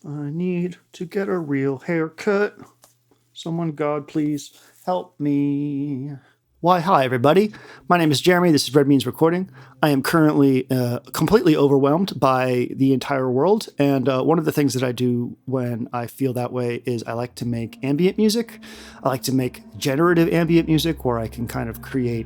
I need to get a real haircut. Someone, God, please help me. Why, hi, everybody. My name is Jeremy. This is Red Means Recording. I am currently completely overwhelmed by the entire world. And one of the things that I do when I feel that way is I like to make ambient music. I like to make generative ambient music where I can kind of create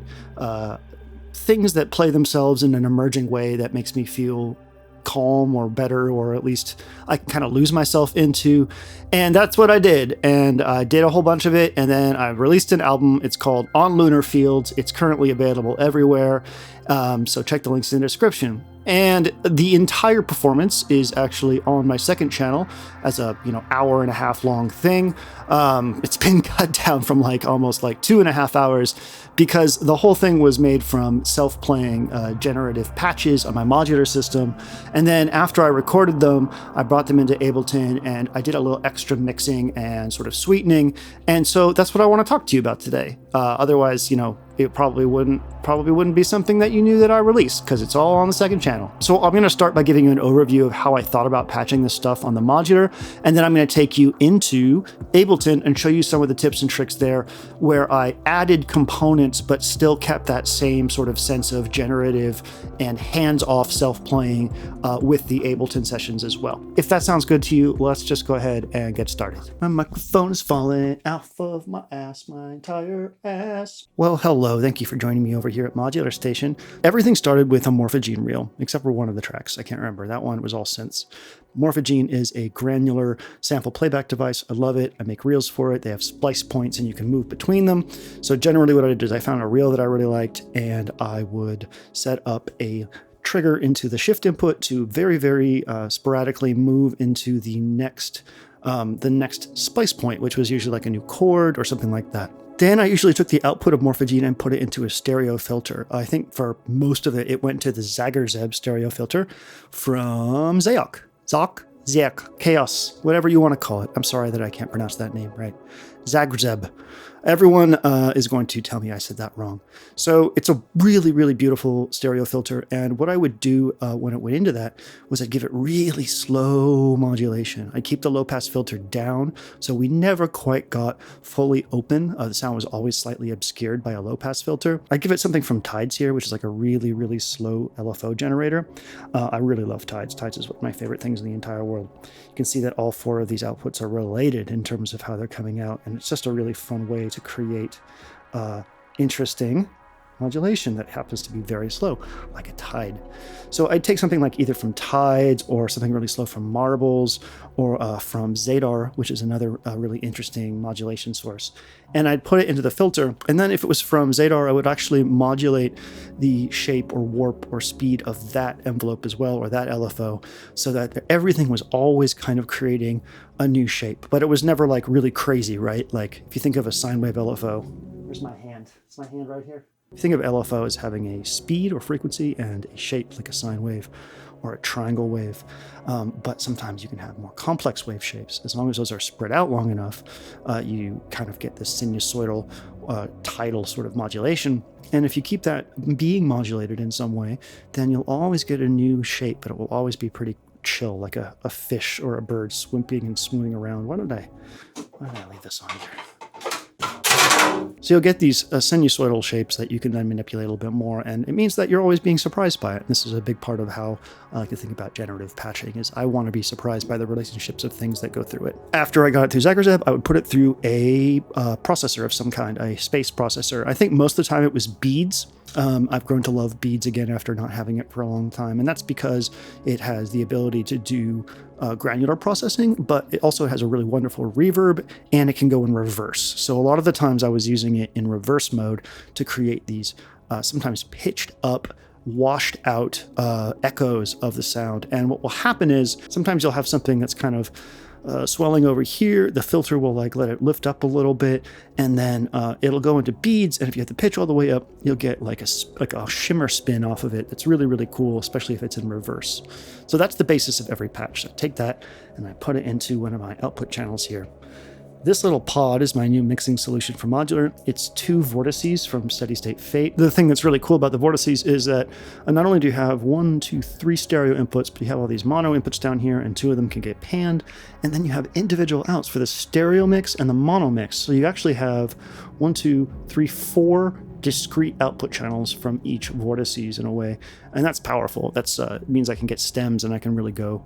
things that play themselves in an emerging way that makes me feel calm or better, or at least I can kind of lose myself into. And that's what I did. And I did a whole bunch of it. And then I released an album. It's called On Lunar Fields. It's currently available everywhere. So check the links in the description. And the entire performance is actually on my second channel as a, hour and a half long thing. It's been cut down from almost 2.5 hours because the whole thing was made from self-playing generative patches on my modular system. And then after I recorded them, I brought them into Ableton and I did a little extra mixing and sort of sweetening. And so that's what I want to talk to you about today. Otherwise, it probably wouldn't be something that you knew that I released because it's all on the second channel. So I'm going to start by giving you an overview of how I thought about patching this stuff on the modular, and then I'm going to take you into Ableton and show you some of the tips and tricks there where I added components but still kept that same sort of sense of generative and hands-off self-playing with the Ableton sessions as well. If that sounds good to you, let's just go ahead and get started. My microphone is falling out of my ass, my entire ass. Well, hello. Thank you for joining me over here at Modular Station. Everything started with a Morphogene reel, except for one of the tracks. I can't remember. That one was all synths. Morphogene is a granular sample playback device. I love it. I make reels for it. They have splice points and you can move between them. So generally what I did is I found a reel that I really liked and I would set up a trigger into the shift input to very, very sporadically move into the next splice point, which was usually like a new chord or something like that. Then I usually took the output of Morphogene and put it into a stereo filter. I think for most of it, it went to the Zagreb stereo filter from Zayok, Chaos, whatever you want to call it. I'm sorry that I can't pronounce that name right. Zagreb. Everyone is going to tell me I said that wrong. So it's a really, really beautiful stereo filter. And what I would do when it went into that was I'd give it really slow modulation. I'd keep the low pass filter down. So we never quite got fully open. The sound was always slightly obscured by a low pass filter. I'd give it something from Tides here, which is like a really, really slow LFO generator. I really love Tides. Tides is one of my favorite things in the entire world. You can see that all four of these outputs are related in terms of how they're coming out. And it's just a really fun way to create interesting modulation that happens to be very slow, like a Tide. So I'd take something like either from Tides or something really slow from Marbles or from Zadar, which is another really interesting modulation source. And I'd put it into the filter. And then if it was from Zadar, I would actually modulate the shape or warp or speed of that envelope as well, or that LFO, so that everything was always kind of creating a new shape. But it was never like really crazy, right? Like if you think of a sine wave LFO, where's my hand? It's my hand right here. If you think of LFO as having a speed or frequency and a shape like a sine wave or a triangle wave, but sometimes you can have more complex wave shapes. As long as those are spread out long enough, you kind of get this sinusoidal tidal sort of modulation. And if you keep that being modulated in some way, then you'll always get a new shape, but it will always be pretty chill, like a fish or a bird swimming and smoothing around. Why did I leave this on here? So you'll get these sinusoidal shapes that you can then manipulate a little bit more, and it means that you're always being surprised by it. And this is a big part of how I like to think about generative patching, is I want to be surprised by the relationships of things that go through it. After I got it through Zagreb, I would put it through a processor of some kind, a space processor. I think most of the time it was beads. I've grown to love beads again after not having it for a long time, and that's because it has the ability to do granular processing, but it also has a really wonderful reverb, and it can go in reverse. So a lot of the times I was using it in reverse mode to create these sometimes pitched up, washed out echoes of the sound. And what will happen is sometimes you'll have something that's kind of swelling over here. The filter will let it lift up a little bit, and then it'll go into beads. And if you have the pitch all the way up, you'll get like a shimmer spin off of it. That's really, really cool, especially if it's in reverse. So that's the basis of every patch. So I take that and I put it into one of my output channels here. This little pod is my new mixing solution for modular. It's 2 vortices from Steady State Fate. The thing that's really cool about the vortices is that not only do you have 1, 2, 3 stereo inputs, but you have all these mono inputs down here, and 2 of them can get panned. And then you have individual outs for the stereo mix and the mono mix. So you actually have 1, 2, 3, 4 discrete output channels from each vortices in a way. And that's powerful. That's means I can get stems and I can really go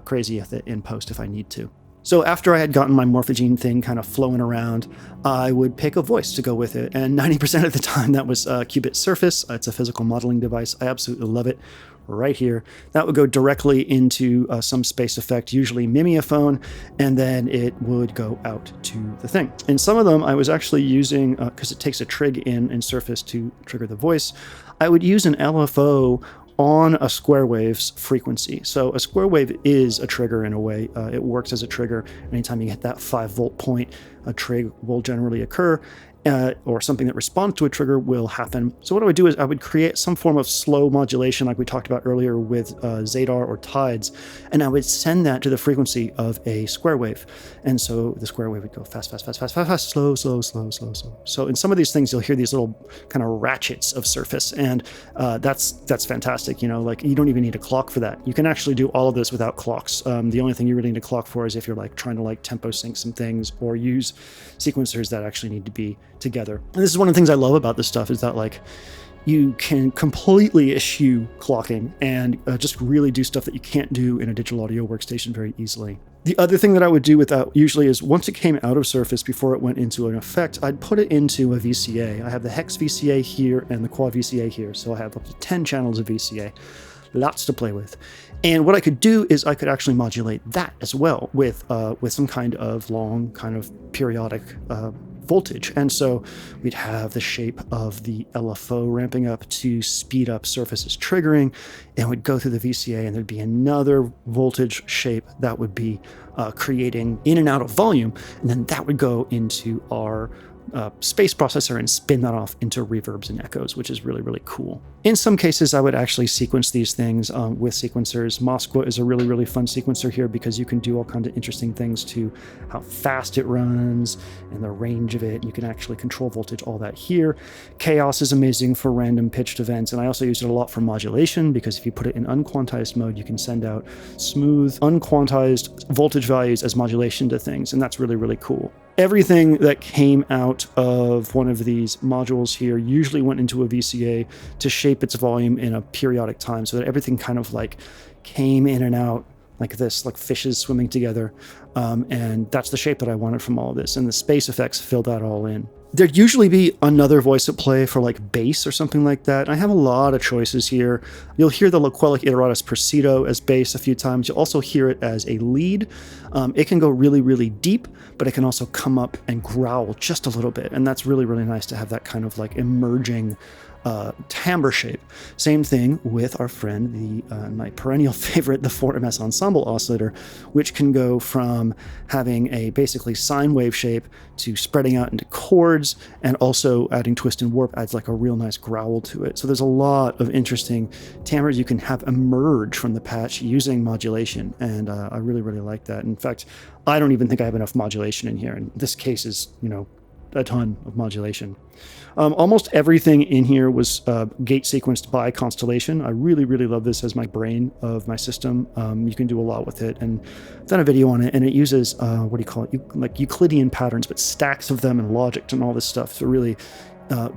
crazy with it in post if I need to. So after I had gotten my Morphogene thing kind of flowing around, I would pick a voice to go with it. And 90% of the time that was Qubit Surface. It's a physical modeling device. I absolutely love it. Right here. That would go directly into some space effect, usually mimeophone, and then it would go out to the thing. And some of them I was actually using, because it takes a trig in Surface to trigger the voice, I would use an LFO on a square wave's frequency. So a square wave is a trigger in a way. It works as a trigger. Anytime you hit that 5-volt point, a trig will generally occur. Or something that responds to a trigger will happen. So what I would do is I would create some form of slow modulation like we talked about earlier with Zadar or Tides, and I would send that to the frequency of a square wave. And so the square wave would go fast, fast, fast, fast, fast, fast, slow, slow, slow, slow, slow. So in some of these things, you'll hear these little kind of ratchets of surface, and that's fantastic. You know, like you don't even need a clock for that. You can actually do all of this without clocks. The only thing you really need a clock for is if you're like trying to like tempo sync some things or use sequencers that actually need to be together. And this is one of the things I love about this stuff is that like you can completely eschew clocking and just really do stuff that you can't do in a digital audio workstation very easily. The other thing that I would do with that usually is once it came out of Surface before it went into an effect, I'd put it into a VCA. I have the Hex VCA here and the Quad VCA here. So I have up to 10 channels of VCA. Lots to play with. And what I could do is I could actually modulate that as well with some kind of long kind of periodic voltage. And so we'd have the shape of the LFO ramping up to speed up Surface's triggering, and we'd go through the VCA and there'd be another voltage shape that would be creating in and out of volume. And then that would go into our space processor and spin that off into reverbs and echoes, which is really, really cool. In some cases, I would actually sequence these things with sequencers. Moskwa is a really, really fun sequencer here because you can do all kinds of interesting things to how fast it runs and the range of it. You can actually control voltage, all that here. Chaos is amazing for random pitched events, and I also use it a lot for modulation because if you put it in unquantized mode, you can send out smooth, unquantized voltage values as modulation to things, and that's really, really cool. Everything that came out of one of these modules here usually went into a VCA to shape its volume in a periodic time so that everything kind of like came in and out like this, like fishes swimming together. And that's the shape that I wanted from all of this. And the space effects filled that all in. There'd usually be another voice at play for like bass or something like that. I have a lot of choices here. You'll hear the Loquelic Iteratus Percedo as bass a few times. You'll also hear it as a lead. It can go really, really deep, but it can also come up and growl just a little bit. And that's really, really nice to have that kind of like emerging timbre shape. Same thing with our friend, my perennial favorite, the 4MS Ensemble Oscillator, which can go from having a basically sine wave shape to spreading out into chords, and also adding twist and warp adds like a real nice growl to it. So there's a lot of interesting timbres you can have emerge from the patch using modulation, and I really, really like that. In fact, I don't even think I have enough modulation in here, and this case is, you know, a ton of modulation. Almost everything in here was gate sequenced by Constellation. I really, really love this as my brain of my system. You can do a lot with it, and I've done a video on it, and it uses, what do you call it, like Euclidean patterns, but stacks of them and logic and all this stuff to really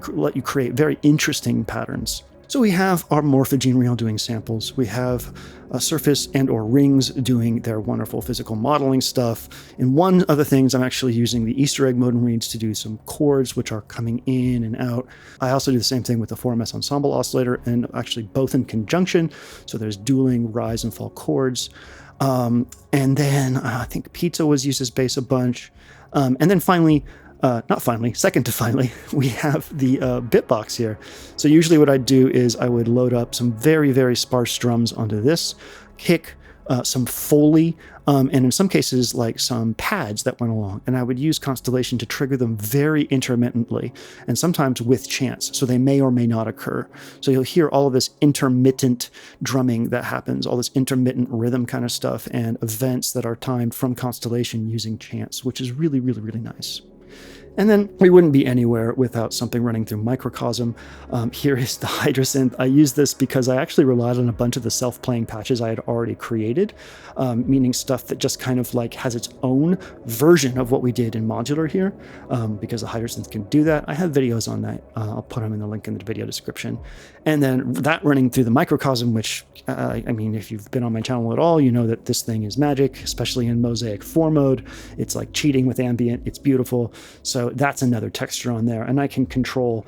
let you create very interesting patterns. So we have our Morphogene reel doing samples. We have a Surface and or Rings doing their wonderful physical modeling stuff. And one of the things, I'm actually using the Easter egg modem reads to do some chords, which are coming in and out. I also do the same thing with the 4MS Ensemble Oscillator, and actually both in conjunction. So there's dueling rise and fall chords. And then I think Pizza was used as bass a bunch. And then finally, second to finally, we have the bitbox here. So usually what I'd do is I would load up some very, very sparse drums onto this, kick some Foley, and in some cases, like some pads that went along. And I would use Constellation to trigger them very intermittently, and sometimes with chance. So they may or may not occur. So you'll hear all of this intermittent drumming that happens, all this intermittent rhythm kind of stuff, and events that are timed from Constellation using chance, which is really, really, really nice. And then we wouldn't be anywhere without something running through Microcosm. Here is the Hydrosynth. I use this because I actually relied on a bunch of the self-playing patches I had already created, meaning stuff that just kind of like has its own version of what we did in modular here, because the Hydrosynth can do that. I have videos on that. I'll put them in the link in the video description. And then that running through the Microcosm, which, I mean, if you've been on my channel at all, you know that this thing is magic, especially in Mosaic 4 mode. It's like cheating with Ambient. It's beautiful. So that's another texture on there, and I can control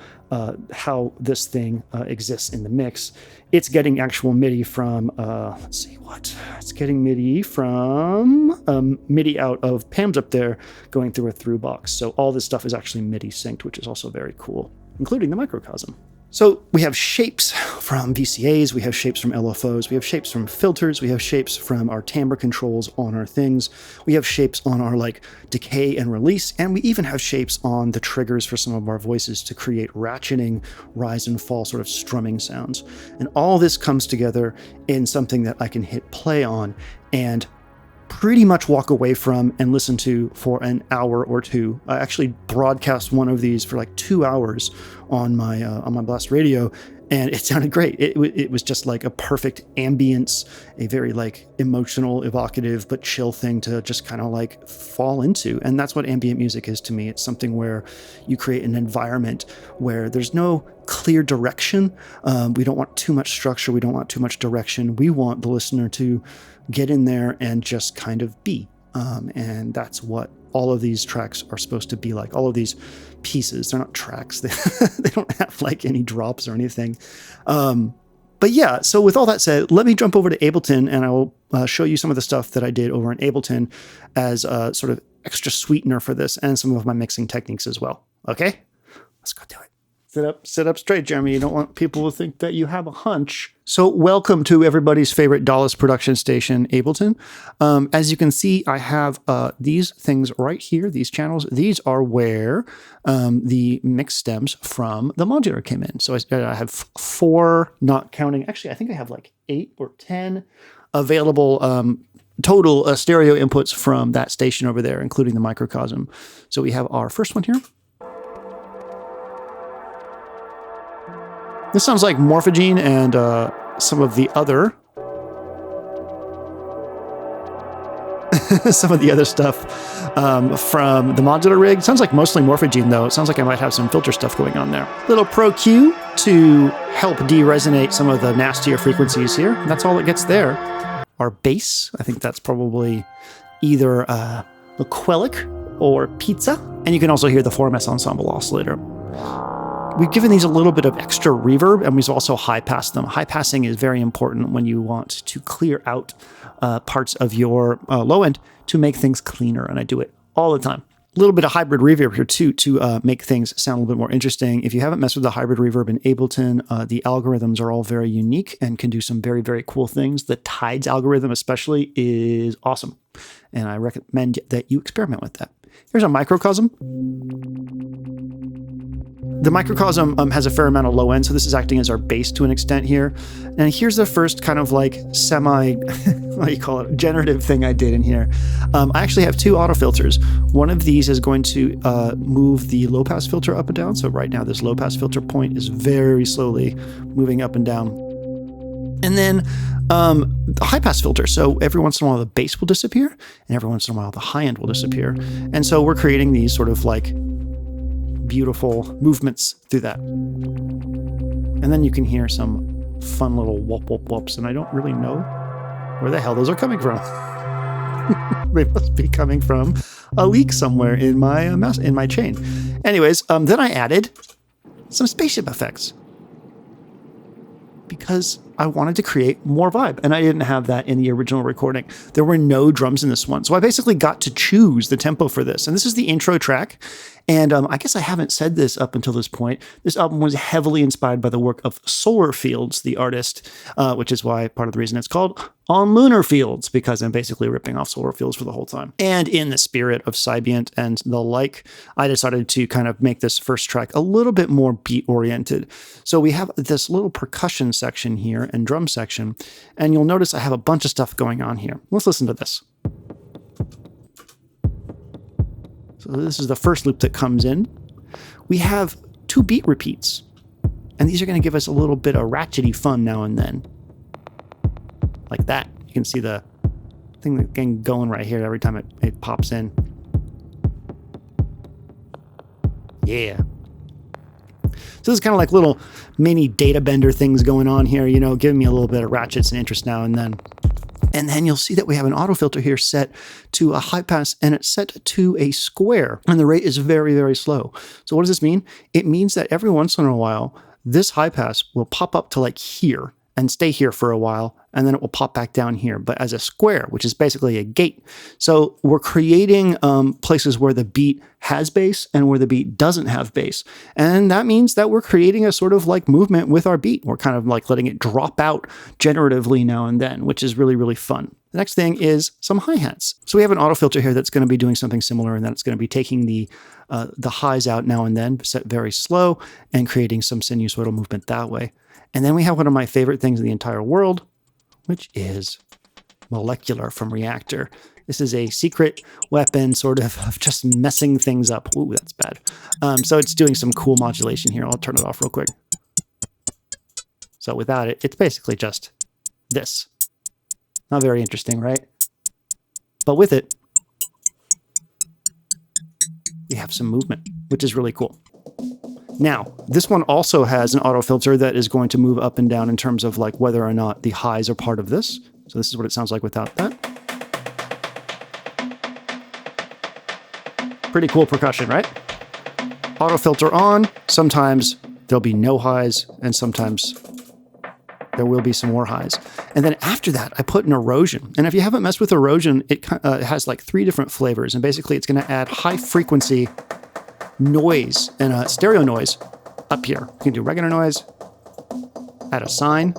how this thing exists in the mix. It's getting actual MIDI from, let's see what, it's getting MIDI from MIDI out of Pam's up there going through a through box. So all this stuff is actually MIDI synced, which is also very cool, including the Microcosm. So we have shapes from VCAs, we have shapes from LFOs, we have shapes from filters, we have shapes from our timbre controls on our things, we have shapes on our like decay and release, and we even have shapes on the triggers for some of our voices to create ratcheting, rise and fall sort of strumming sounds. And all this comes together in something that I can hit play on and pretty much walk away from and listen to for an hour or two. I actually broadcast one of these for like 2 hours on my Blast Radio, and it sounded great. It was just like a perfect ambience, a very like emotional, evocative, but chill thing to just kind of like fall into. And that's what ambient music is to me. It's something where you create an environment where there's no clear direction. We don't want too much structure. We don't want too much direction. We want the listener to get in there and just kind of be. And that's what all of these tracks are supposed to be like. All of these pieces, they're not tracks. They don't have like any drops or anything. But yeah, so with all that said, let me jump over to Ableton, and I will show you some of the stuff that I did over in Ableton as a sort of extra sweetener for this, and some of my mixing techniques as well. Okay, let's go do it. Sit up straight, Jeremy. You don't want people to think that you have a hunch. So welcome to everybody's favorite Dallas production station, Ableton. As you can see, I have these things right here, these channels. These are where the mix stems from the modular came in. So I have 4, not counting. Actually, I think I have like 8 or 10 available total stereo inputs from that station over there, including the Microcosm. So we have our first one here. This sounds like Morphogene and some of the other stuff from the modular rig. It sounds like mostly Morphogene though. It sounds like I might have some filter stuff going on there. Little Pro Q to help de-resonate some of the nastier frequencies here. That's all it gets there. Our bass, I think that's probably either McQuillic or Pizza. And you can also hear the 4MS Ensemble Oscillator. We've given these a little bit of extra reverb, and we've also high-passed them. High-passing is very important when you want to clear out parts of your low end to make things cleaner, and I do it all the time. A little bit of hybrid reverb here too to make things sound a little bit more interesting. If you haven't messed with the hybrid reverb in Ableton, the algorithms are all very unique and can do some very, very cool things. The Tides algorithm especially is awesome, and I recommend that you experiment with that. Here's a Microcosm. The Microcosm has a fair amount of low end, so this is acting as our bass to an extent here. And here's the first kind of like semi, what do you call it, generative thing I did in here. I actually have 2 auto filters. One of these is going to move the low pass filter up and down. So right now this low pass filter point is very slowly moving up and down. And then the high pass filter. So every once in a while the bass will disappear, and every once in a while the high end will disappear. And so we're creating these sort of like beautiful movements through that. And then you can hear some fun little whoop whoop whoops, and I don't really know where the hell those are coming from. They must be coming from a leak somewhere in my chain. Anyways, then I added some spaceship effects, because I wanted to create more vibe, and I didn't have that in the original recording. There were no drums in this one. So I basically got to choose the tempo for this. And this is the intro track. And I guess I haven't said this up until this point. This album was heavily inspired by the work of Solar Fields, the artist, which is why part of the reason it's called On Lunar Fields, because I'm basically ripping off Solar Fields for the whole time. And in the spirit of Ambient and the like, I decided to kind of make this first track a little bit more beat oriented. So we have this little percussion section here and drum section, and you'll notice I have a bunch of stuff going on here. Let's listen to this. So this is the first loop that comes in. We have 2 beat repeats, and these are going to give us a little bit of ratchety fun now and then. Like that. You can see the thing going right here every time it pops in. Yeah. So this is kind of like little mini data bender things going on here, you know, giving me a little bit of ratchets and interest now and then. And then you'll see that we have an auto filter here set to a high pass, and it's set to a square, and the rate is very, very slow. So what does this mean? It means that every once in a while, this high pass will pop up to like here and stay here for a while, and then it will pop back down here, but as a square, which is basically a gate. So we're creating places where the beat has bass and where the beat doesn't have bass. And that means that we're creating a sort of like movement with our beat. We're kind of like letting it drop out generatively now and then, which is really, really fun. The next thing is some hi-hats. So we have an auto filter here that's going to be doing something similar, and that's going to be taking the highs out now and then, set very slow, and creating some sinusoidal movement that way. And then we have one of my favorite things in the entire world, which is Molecular from Reactor. This is a secret weapon sort of just messing things up. Ooh, that's bad. So it's doing some cool modulation here. I'll turn it off real quick. So without it, it's basically just this. Not very interesting, right? But with it, we have some movement, which is really cool. Now, this one also has an auto filter that is going to move up and down in terms of like whether or not the highs are part of this. So this is what it sounds like without that. Pretty cool percussion, right? Auto filter on. Sometimes there'll be no highs, and sometimes there will be some more highs. And then after that, I put an erosion. And if you haven't messed with erosion, it has like 3 different flavors. And basically, it's going to add high frequency noise and stereo noise up here. You can do regular noise, add a sine,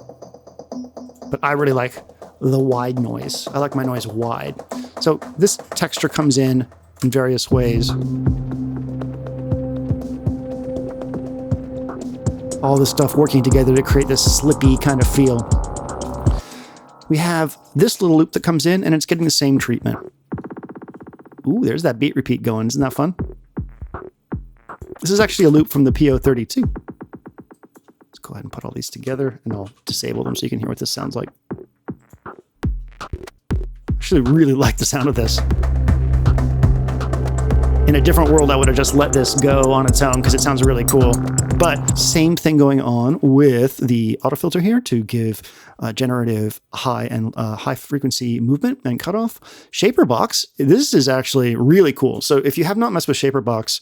but I really like the wide noise. I like my noise wide. So this texture comes in various ways. All this stuff working together to create this slippy kind of feel. We have this little loop that comes in, and it's getting the same treatment. Ooh, there's that beat repeat going. Isn't that fun? This is actually a loop from the PO32. Let's go ahead and put all these together, and I'll disable them so you can hear what this sounds like. I actually really like the sound of this. In a different world, I would have just let this go on its own because it sounds really cool. But same thing going on with the auto filter here to give generative high and high frequency movement and cutoff. Shaper box, this is actually really cool. So if you have not messed with Shaper box,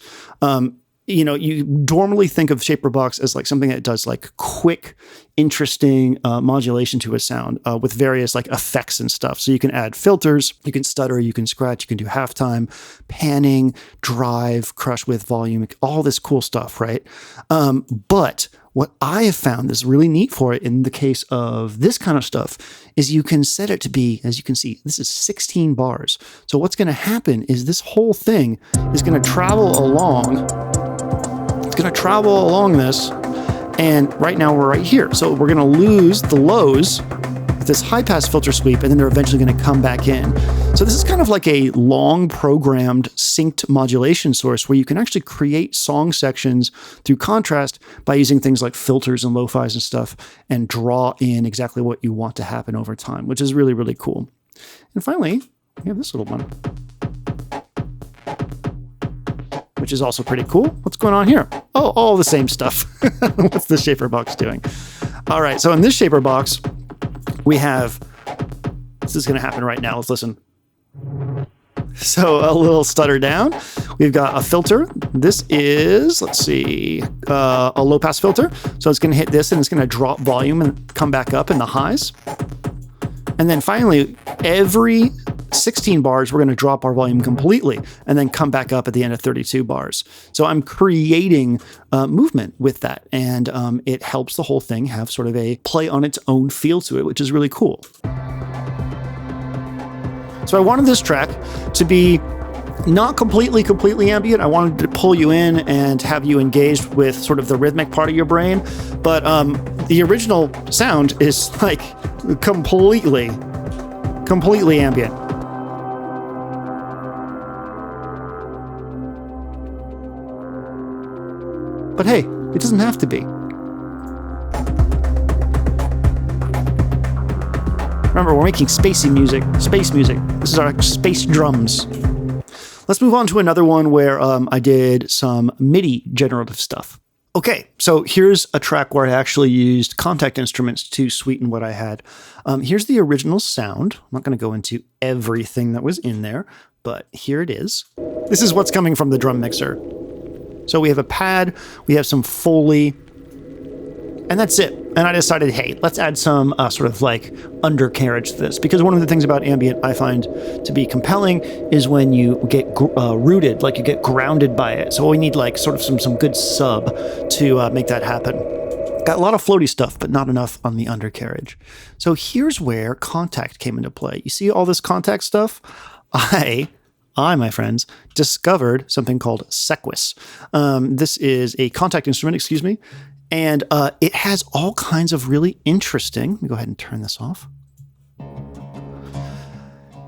you know, you normally think of Shaper box as like something that does like quick, interesting modulation to a sound with various like effects and stuff. So you can add filters, you can stutter, you can scratch, you can do halftime, panning, drive, crush with volume, all this cool stuff, right? But what I have found is really neat for it in the case of this kind of stuff is you can set it to be, as you can see, this is 16 bars. So what's going to happen is this whole thing is going to travel along. It's going to travel along this, and right now we're right here. So we're going to lose the lows with this high pass filter sweep, and then they're eventually going to come back in. So this is kind of like a long programmed synced modulation source where you can actually create song sections through contrast by using things like filters and lo-fis and stuff and draw in exactly what you want to happen over time, which is really, really cool. And finally, we have this little one, which is also pretty cool. What's going on here? Oh, all the same stuff. What's the Shaper box doing? All right, so in this Shaper box, we have, this is going to happen right now. Let's listen. So a little stutter down. We've got a filter. This is, let's see, a low pass filter. So it's going to hit this and it's going to drop volume and come back up in the highs. And then finally, every 16 bars, we're going to drop our volume completely and then come back up at the end of 32 bars. So I'm creating movement with that. And it helps the whole thing have sort of a play on its own feel to it, which is really cool. So I wanted this track to be not completely ambient. I wanted to pull you in and have you engaged with sort of the rhythmic part of your brain. But the original sound is like completely ambient. But hey, it doesn't have to be. Remember, we're making space music. This is our space drums. Let's move on to another one where I did some MIDI generative stuff. Okay, so here's a track where I actually used contact instruments to sweeten what I had. Here's the original sound. I'm not going to go into everything that was in there, but here it is. This is what's coming from the drum mixer. So we have a pad, we have some Foley, and that's it. And I decided, hey, let's add some sort of like undercarriage to this, because one of the things about ambient I find to be compelling is when you get rooted, like you get grounded by it. So we need like sort of some good sub to make that happen. Got a lot of floaty stuff, but not enough on the undercarriage. So here's where contact came into play. You see all this contact stuff? I, my friends, discovered something called Sequus. This is a contact instrument, excuse me. And it has all kinds of really interesting, let me go ahead and turn this off.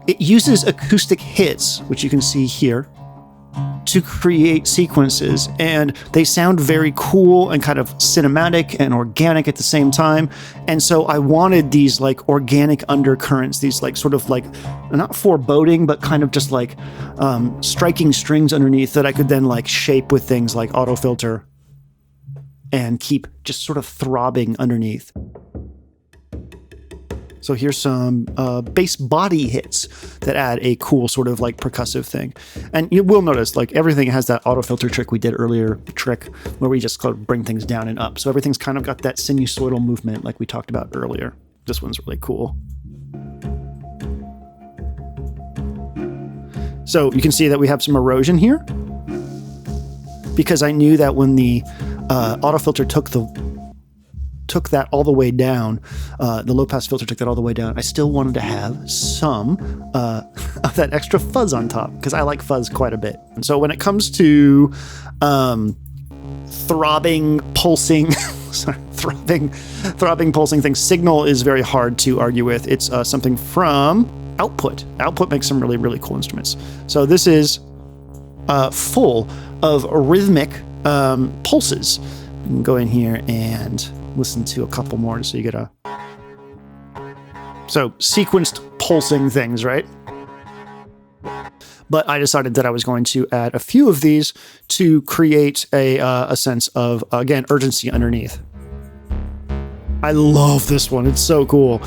It uses acoustic hits, which you can see here, to create sequences. And they sound very cool and kind of cinematic and organic at the same time. And so I wanted these like organic undercurrents, these like sort of like, not foreboding, but kind of just like striking strings underneath that I could then like shape with things like auto filter and keep just sort of throbbing underneath. So here's some bass body hits that add a cool sort of like percussive thing. And you will notice like everything has that auto filter trick we did earlier, where we just kind of bring things down and up. So everything's kind of got that sinusoidal movement like we talked about earlier. This one's really cool. So you can see that we have some erosion here, because I knew that when the auto filter took that all the way down, the low pass filter took that all the way down, I still wanted to have some of that extra fuzz on top, because I like fuzz quite a bit. And so when it comes to throbbing, pulsing, throbbing, pulsing things, signal is very hard to argue with. It's something from Output. Output makes some really, really cool instruments. So this is full of rhythmic pulses. You can go in here and listen to a couple more so you get so sequenced pulsing things, right? But I decided that I was going to add a few of these to create a sense of, again, urgency underneath. I love this one. It's so cool.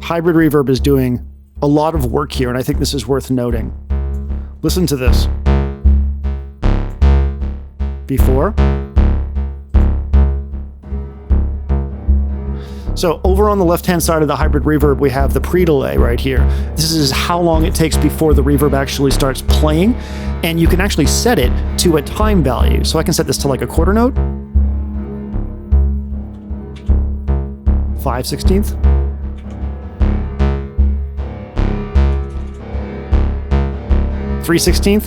Hybrid reverb is doing a lot of work here, and I think this is worth noting. Listen to this. Before. So over on the left-hand side of the hybrid reverb, we have the pre-delay right here. This is how long it takes before the reverb actually starts playing, and you can actually set it to a time value. So I can set this to like a quarter note, 5/16. Three-16th.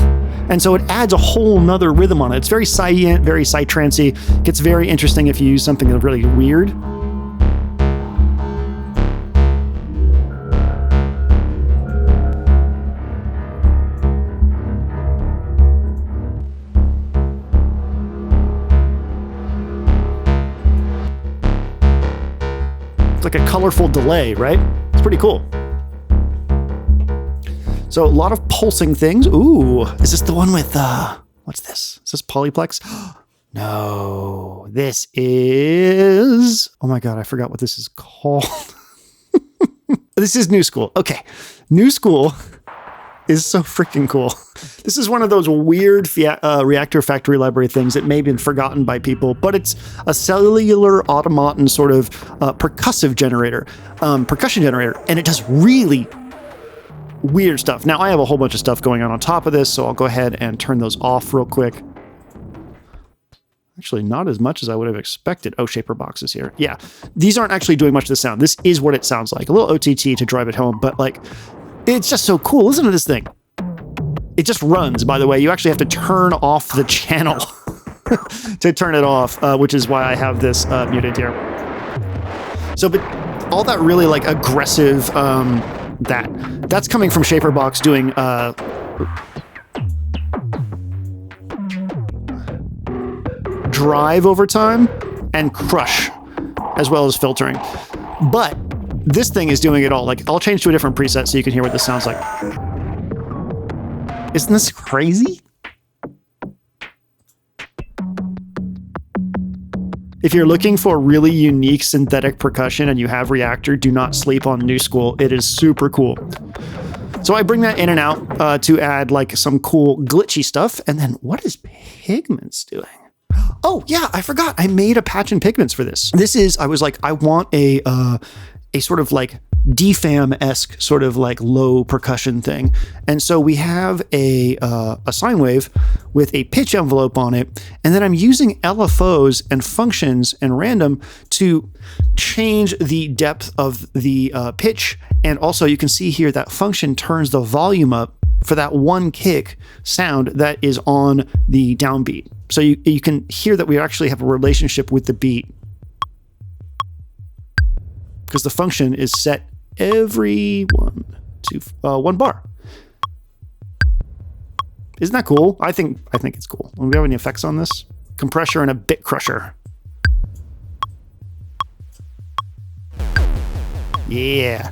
And so it adds a whole nother rhythm on it. It's very psy-ant, very psy-trancey. Gets very interesting if you use something that's really weird. It's like a colorful delay, right? It's pretty cool. So a lot of pulsing things. Ooh, is this the one with, what's this? Is this Polyplex? No, this is, oh my God, I forgot what this is called. This is New School. Okay. New School is so freaking cool. This is one of those weird reactor factory library things that may have been forgotten by people, but it's a cellular automaton sort of percussion generator, and it does really weird stuff. Now, I have a whole bunch of stuff going on top of this, so I'll go ahead and turn those off real quick. Actually, not as much as I would have expected. Oh, shaper boxes here. Yeah, these aren't actually doing much of the sound. This is what it sounds like. A little OTT to drive it home, but like, it's just so cool. Listen to this thing. It just runs, by the way. You actually have to turn off the channel to turn it off, which is why I have this muted here. So, but all that really like aggressive, that's coming from Shaperbox doing drive over time and crush, as well as filtering. But this thing is doing it all. Like, I'll change to a different preset so you can hear what this sounds like. Isn't this crazy? If you're looking for really unique synthetic percussion and you have Reactor, do not sleep on New School. It is super cool. So I bring that in and out to add like some cool glitchy stuff. And then what is Pigments doing? Oh yeah, I forgot. I made a patch in Pigments for this. This is, I was like, I want a sort of like DFAM-esque sort of like low percussion thing. And so we have a sine wave with a pitch envelope on it. And then I'm using LFOs and functions and random to change the depth of the pitch. And also you can see here that function turns the volume up for that one kick sound that is on the downbeat. So you can hear that we actually have a relationship with the beat, because the function is set every 1 bar. Isn't that cool? I think it's cool. Do we have any effects on this? Compressor and a bit crusher. Yeah.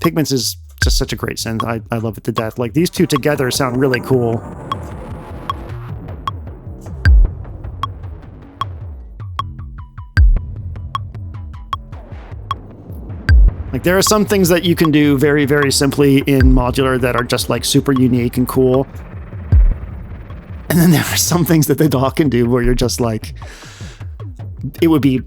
Pigments is just such a great synth. I love it to death. Like, these two together sound really cool. Like, there are some things that you can do very, very simply in modular that are just like super unique and cool. And then there are some things that the DAW can do where you're just like, it would be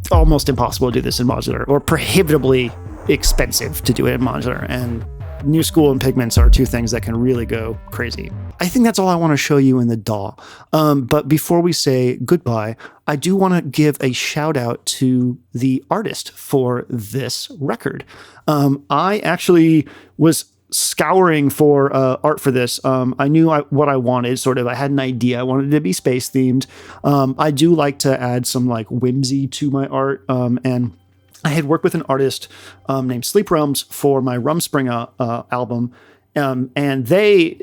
almost impossible to do this in modular, or prohibitively expensive to do it in modular. And New School and Pigments are two things that can really go crazy. I think that's all I want to show you in the DAW. But before we say goodbye, I do want to give a shout out to the artist for this record. I actually was scouring for art for this. I knew what I wanted, sort of. I had an idea. I wanted it to be space themed. I do like to add some like whimsy to my art. And I had worked with an artist named Sleep Realms for my Rumspringa album, and they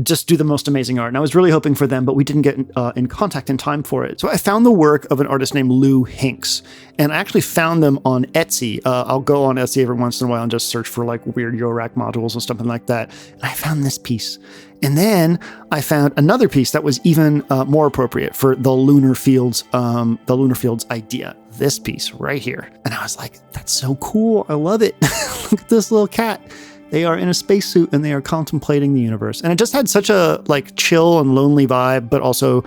just do the most amazing art. And I was really hoping for them, but we didn't get in contact in time for it. So I found the work of an artist named Lou Hinks, and I actually found them on Etsy. I'll go on Etsy every once in a while and just search for like weird Eurorack modules or something like that. And I found this piece. And then I found another piece that was even more appropriate for the Lunar Fields idea. This piece right here. And I was like, that's so cool. I love it. Look at this little cat. They are in a spacesuit and they are contemplating the universe. And it just had such a like chill and lonely vibe, but also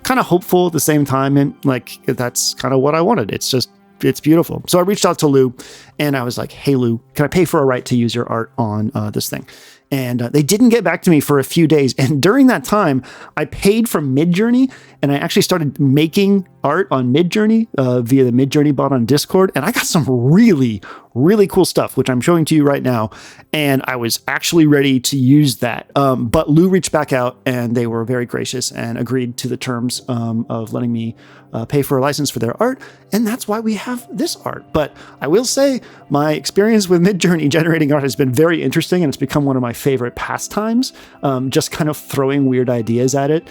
kind of hopeful at the same time. And like, that's kind of what I wanted. It's beautiful. So I reached out to Lou and I was like, hey, Lou, can I pay for a right to use your art on this thing? And they didn't get back to me for a few days. And during that time, I paid for Midjourney, and I actually started making art on Midjourney via the Midjourney bot on Discord. And I got some really, really cool stuff, which I'm showing to you right now. And I was actually ready to use that. But Lou reached back out, and they were very gracious and agreed to the terms of letting me pay for a license for their art. And that's why we have this art. But I will say my experience with Midjourney generating art has been very interesting, and it's become one of my favorite pastimes, just kind of throwing weird ideas at it.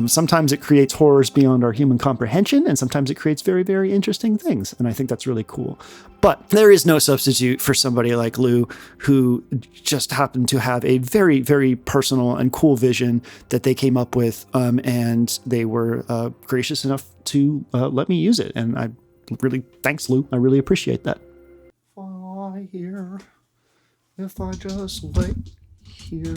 Sometimes it creates horrors beyond our human comprehension, and sometimes it creates very, very interesting things. And I think that's really cool. But there is no substitute for somebody like Lou, who just happened to have a very, very personal and cool vision that they came up with. And they were gracious enough to let me use it. And thanks, Lou. I really appreciate that. Fire. if I just wait here.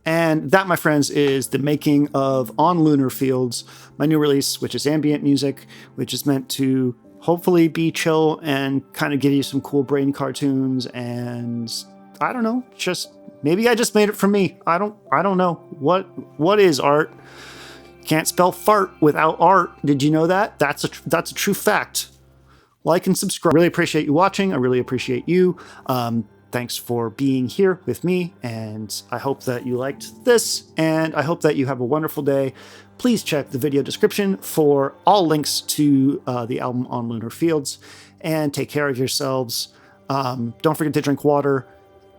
And that, my friends, is the making of On Lunar Fields, my new release, which is ambient music, which is meant to hopefully be chill and kind of give you some cool brain cartoons. And I don't know, just maybe I just made it for me. I don't know what is art. Can't spell fart without art. Did you know that? That's a true fact. Like and subscribe. I really appreciate you watching. I really appreciate you. Thanks for being here with me, and I hope that you liked this, and I hope that you have a wonderful day. Please check the video description for all links to the album On Lunar Fields, and take care of yourselves. Don't forget to drink water.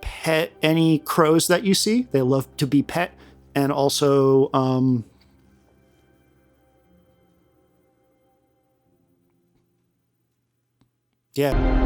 Pet any crows that you see. They love to be pet. And also, yeah.